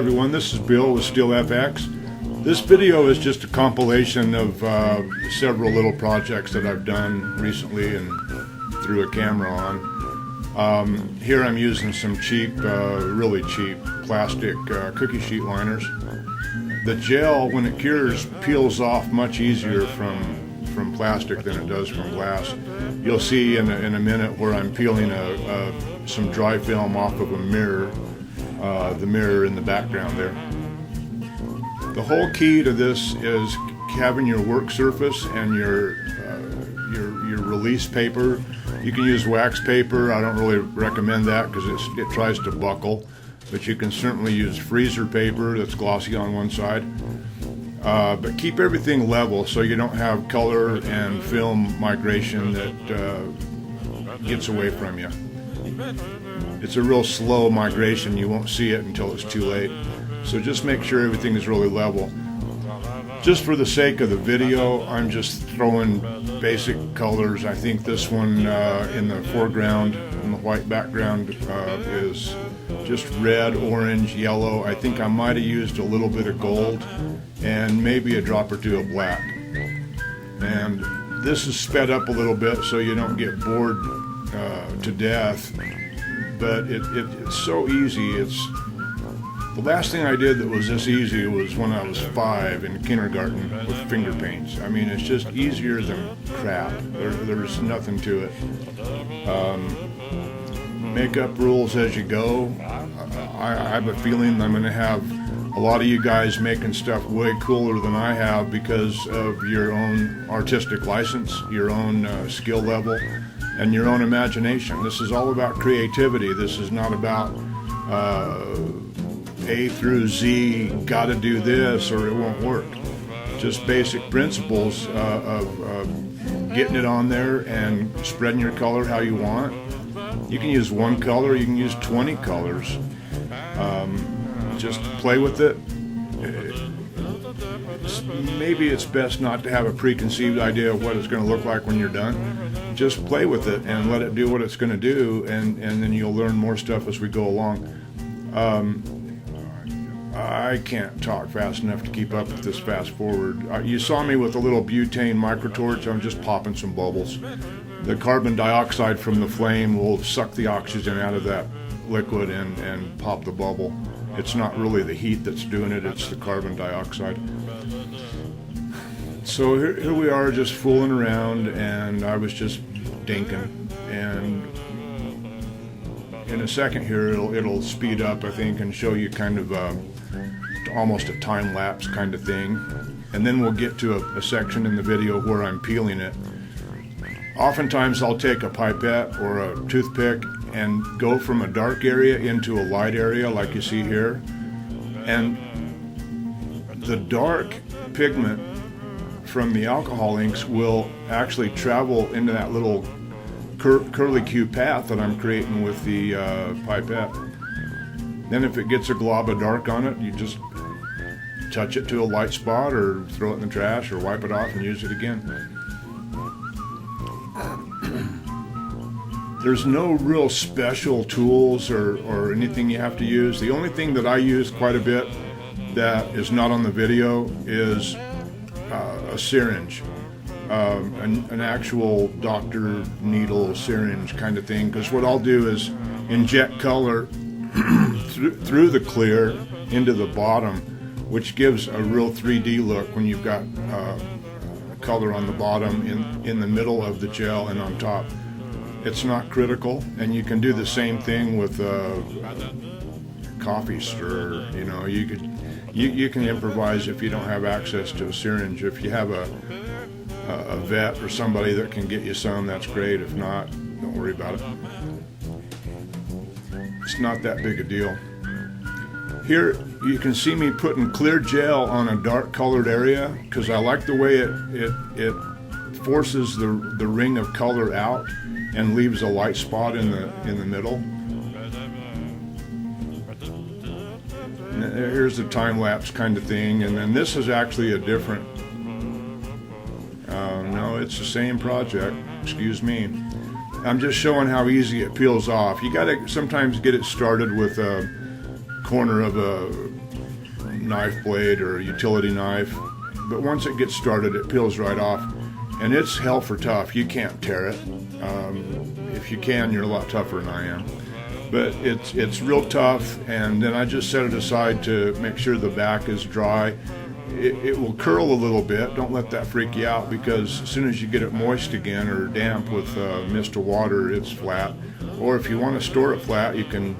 everyone, this is Bill with Steel FX. This video is just a compilation of several little projects that I've done recently and threw a camera on. Here I'm using some cheap, really cheap plastic cookie sheet liners. The gel, when it cures, peels off much easier from plastic than it does from glass. You'll see in a minute where I'm peeling some dry film off of a mirror, the mirror in the background there. The whole key to this is having your work surface and your release paper. You can use wax paper. I don't really recommend that because it tries to buckle, but you can certainly use freezer paper that's glossy on one side. But keep everything level so you don't have color and film migration that gets away from you. It's a real slow migration. You won't see it until it's too late. So just make sure everything is really level. Just for the sake of the video, I'm just throwing basic colors. I think this one in the foreground, in the white background, is just red, orange, yellow. I think I might have used a little bit of gold and maybe a drop or two of black. And this is sped up a little bit so you don't get bored to death. But it's so easy. The last thing I did that was this easy was when I was 5 in kindergarten with finger paints. I mean, it's just easier than crap. There's nothing to it. Make up rules as you go. I have a feeling I'm going to have a lot of you guys making stuff way cooler than I have because of your own artistic license, your own skill level, and your own imagination. This is all about creativity. This is not about A through Z, gotta do this or it won't work. Just basic principles of getting it on there and spreading your color how you want. You can use one color, you can use 20 colors. Just play with it. Maybe it's best not to have a preconceived idea of what it's going to look like when you're done. Just play with it and let it do what it's going to do, and then you'll learn more stuff as we go along. I can't talk fast enough to keep up with this fast forward. You saw me with a little butane microtorch. I'm just popping some bubbles. The carbon dioxide from the flame will suck the oxygen out of that liquid and pop the bubble. It's not really the heat that's doing it, it's the carbon dioxide. So here we are just fooling around, and I was just dinking. And in a second here it'll speed up, I think, and show you kind of almost a time-lapse kind of thing. And then we'll get to a section in the video where I'm peeling it. Oftentimes I'll take a pipette or a toothpick and go from a dark area into a light area like you see here. And the dark pigment from the alcohol inks will actually travel into that little curlicue path that I'm creating with the pipette. Then if it gets a glob of dark on it, you just touch it to a light spot or throw it in the trash or wipe it off and use it again. There's no real special tools or anything you have to use. The only thing that I use quite a bit that is not on the video is a syringe, an actual doctor needle syringe kind of thing, because what I'll do is inject color through the clear into the bottom, which gives a real 3D look when you've got color on the bottom, in the middle of the gel, and on top. It's not critical, and you can do the same thing with a coffee stirrer. You know, you can improvise if you don't have access to a syringe. If you have a vet or somebody that can get you some, that's great. If not, don't worry about it. It's not that big a deal. Here you can see me putting clear gel on a dark colored area because I like the way it forces the ring of color out and leaves a light spot in the middle. And here's the time-lapse kind of thing, and then this is actually a different, no, it's the same project, excuse me. I'm just showing how easy it peels off. You gotta sometimes get it started with a corner of a knife blade or a utility knife. But once it gets started, it peels right off. And it's hell for tough. You can't tear it. If you can, you're a lot tougher than I am. But it's real tough, and then I just set it aside to make sure the back is dry. It will curl a little bit. Don't let that freak you out, because as soon as you get it moist again or damp with mist or water, it's flat. Or if you want to store it flat, you can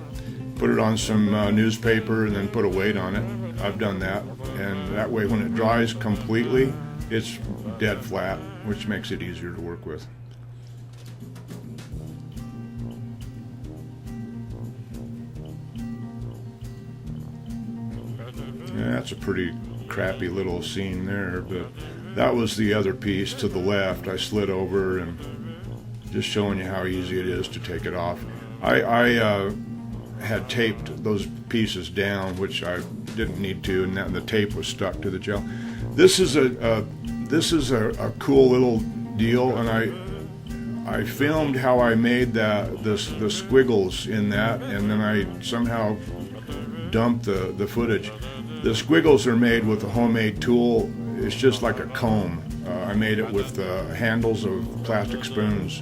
put it on some newspaper and then put a weight on it. I've done that, and that way when it dries completely, it's dead flat, which makes it easier to work with. Yeah, that's a pretty crappy little scene there, but that was the other piece to the left. I slid over and just showing you how easy it is to take it off. I had taped those pieces down, which I didn't need to, and the tape was stuck to the gel. This is a cool little deal, and I filmed how I made the squiggles in that, and then I somehow dumped the footage. The squiggles are made with a homemade tool. It's just like a comb. I made it with handles of plastic spoons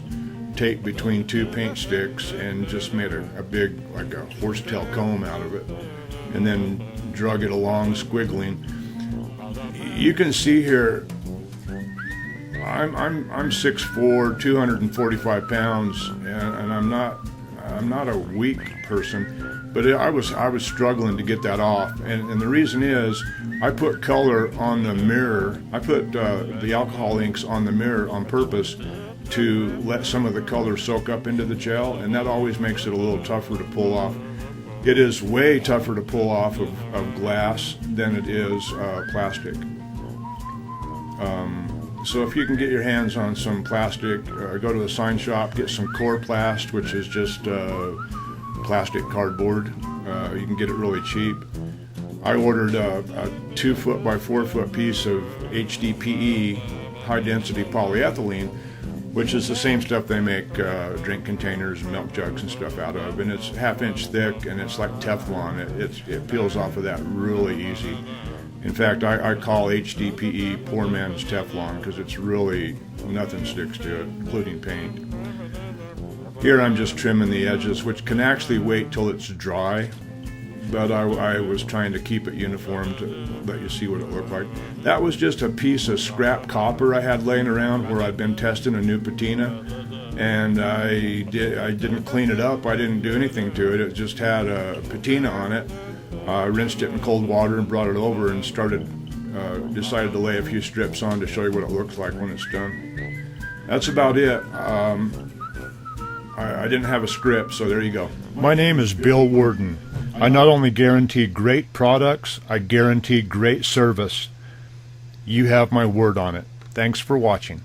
taped between two paint sticks, and just made a big, like a horsetail comb out of it, and then drug it along, squiggling. You can see here, I'm 6'4", 245 pounds, and I'm not a weak person. But I was struggling to get that off, and the reason is I put color on the mirror. I put the alcohol inks on the mirror on purpose to let some of the color soak up into the gel, and that always makes it a little tougher to pull off. It is way tougher to pull off of glass than it is plastic. So if you can get your hands on some plastic, go to the sign shop, get some Coroplast, which is just plastic cardboard. You can get it really cheap. I ordered a 2 foot by 4 foot piece of HDPE, high density polyethylene, which is the same stuff they make drink containers and milk jugs and stuff out of, and it's 1/2 inch thick, and it's like Teflon. It peels off of that really easy. In fact, I call HDPE poor man's Teflon, because it's really, nothing sticks to it, including paint. Here I'm just trimming the edges, which can actually wait till it's dry, but I was trying to keep it uniform to let you see what it looked like. That was just a piece of scrap copper I had laying around where I'd been testing a new patina, and I didn't clean it up. I didn't do anything to it. It just had a patina on it. I rinsed it in cold water and brought it over and decided to lay a few strips on to show you what it looks like when it's done. That's about it. I didn't have a script, so there you go. My name is Bill Worden. I not only guarantee great products, I guarantee great service. You have my word on it. Thanks for watching.